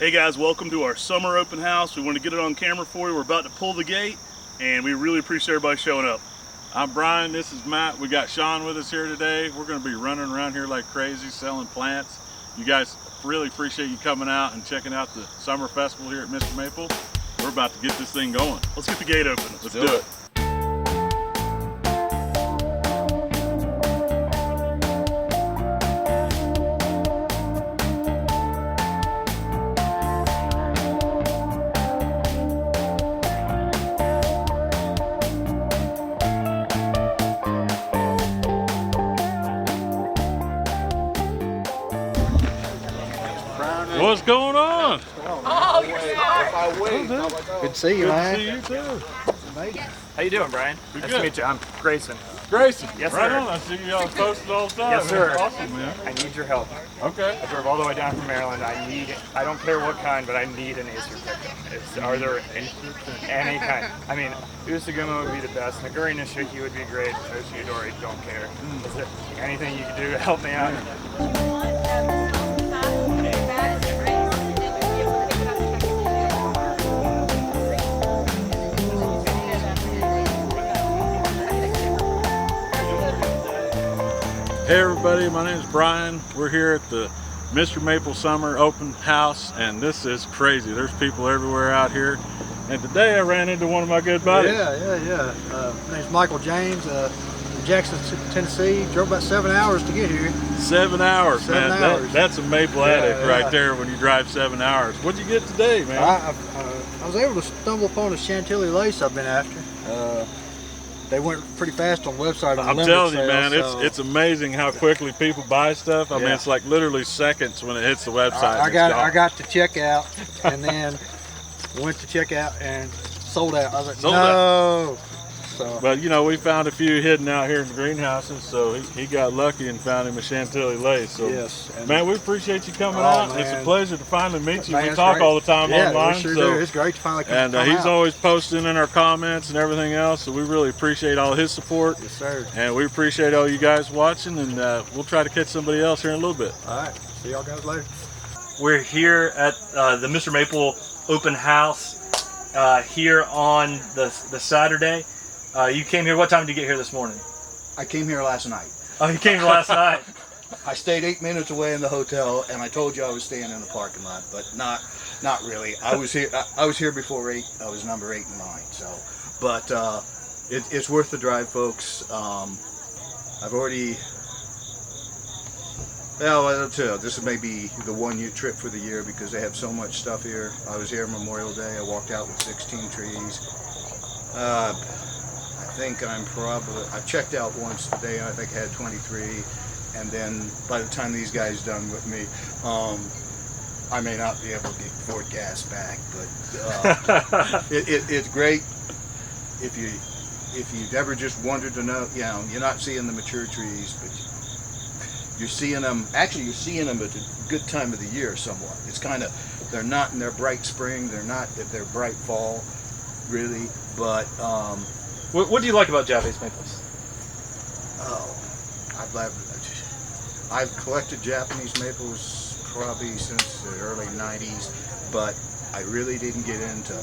Hey guys, welcome to our summer open house. We want to get it on camera for you. We're about to pull the gate, and we really appreciate everybody showing up. I'm Brian, this is Matt. We got Sean with us here today. We're going to be running around here like crazy selling plants. You guys really appreciate you coming out and checking out the summer festival here at MrMaple. We're about to get this thing going. Let's get the gate open. Let's do it. What's going on? Good to see you, man. Good to see you too. How you doing, Brian? Nice to meet you. I'm Grayson. Grayson. Yes, right sir. on. I see you all posted all the time. Yes, sir. That's awesome, man. I need your help. Okay. I drove all the way down from Maryland. I don't care what kind, but I need an Acer pickup. Are there any kind? I mean, Usaguma would be the best. Naguri Nishiki would be great. Toshiyodori, don't care. Is there anything you can do to help me out? Hey everybody, my name is Brian. We're here at the MrMaple Summer Open House, and this is crazy. There's people everywhere out here. And today I ran into one of my good buddies. Yeah. My name's Michael James, from Jackson, Tennessee. Drove about 7 hours to get here. 7 hours, man. 7 hours. That's a maple addict right there when you drive 7 hours. What'd you get today, man? I was able to stumble upon a Chantilly lace I've been after. They went pretty fast on the website. I'm telling you, man, it's amazing how quickly people buy stuff. I mean, it's like literally seconds when it hits the website. I got to checkout, and then went to checkout and sold out. I was like, Sold no. So, but you know, we found a few hidden out here in the greenhouses, so he got lucky and found him a Chantilly lace. So, yes, man, we appreciate you coming out. Man. It's a pleasure to finally meet you. Man, We talk great. all the time online. We sure so do. It's great to finally come And he's out. always posting in our comments and everything else, so we really appreciate all his support. Yes, sir. And we appreciate all you guys watching, and we'll try to catch somebody else here in a little bit. All right. See y'all guys later. We're here at the MrMaple Open House here on the Saturday. You came here, what time did you get here this morning? I came here last night. Oh, you came here last night. I stayed 8 minutes away in the hotel, and I told you I was staying in the parking lot, but not really. I was here before 8. I was number 8 and 9. So, but it's worth the drive, folks. I've already. Well, I'll tell you, this may be the one trip for the year because they have so much stuff here. I was here Memorial Day. I walked out with 16 trees. I think I've checked out once today, and I think I had 23, and then by the time these guys done with me, I may not be able to get Ford gas back, but it's great if you've ever just wanted to know, you know, you're not seeing the mature trees, but you're seeing them, actually you're seeing them at a good time of the year somewhat. It's kind of, they're not in their bright spring, they're not at their bright fall, really, but What do you like about Japanese maples? oh, I've collected Japanese maples probably since the early 90s, but I really didn't get into,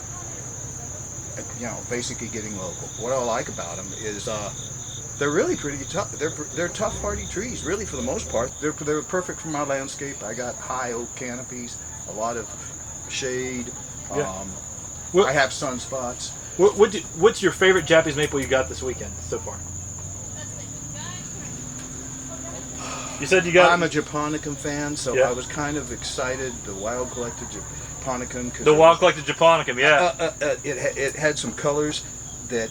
you know, basically getting local. What I like about them is they're really pretty tough. They're tough, hardy trees, really, for the most part. They're perfect for my landscape. I got high oak canopies, a lot of shade. Yeah. I have sunspots. What's your favorite Japanese maple you got this weekend so far? You said you got. I'm a Japonicum fan, so Yeah. I was kind of excited. The Wild Collected Japonicum. The Wild Collected Japonicum, yeah. It had some colors that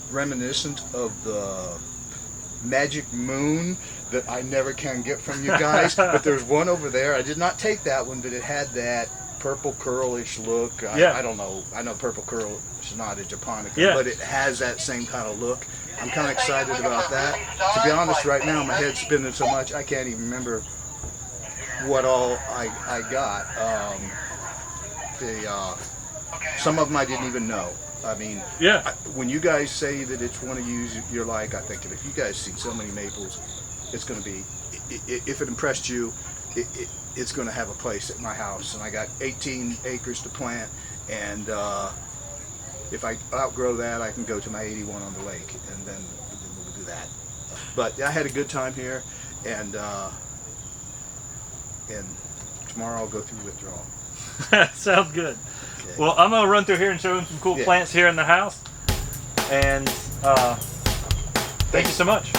reminiscent of the Magic Moon that I never can get from you guys. But there's one over there. I did not take that one, but it had that purple curlish look. I don't know. I know purple curl is not a Japonica, but it has that same kind of look. I'm kind of excited about that. To be honest, right now my head's spinning so much I can't even remember what all I got. Some of them I didn't even know. I mean, when you guys say that it's one of you're like, I think if you guys see so many maples, it's going to be, if it impressed you, it's going to have a place at my house. And I got 18 acres to plant, and if I outgrow that, I can go to my 81 on the lake, and then we'll do that. But I had a good time here, and tomorrow I'll go through withdrawal. Sounds good. Okay. Well, I'm gonna run through here and show him some cool Yeah. plants here in the house, and thank you so much.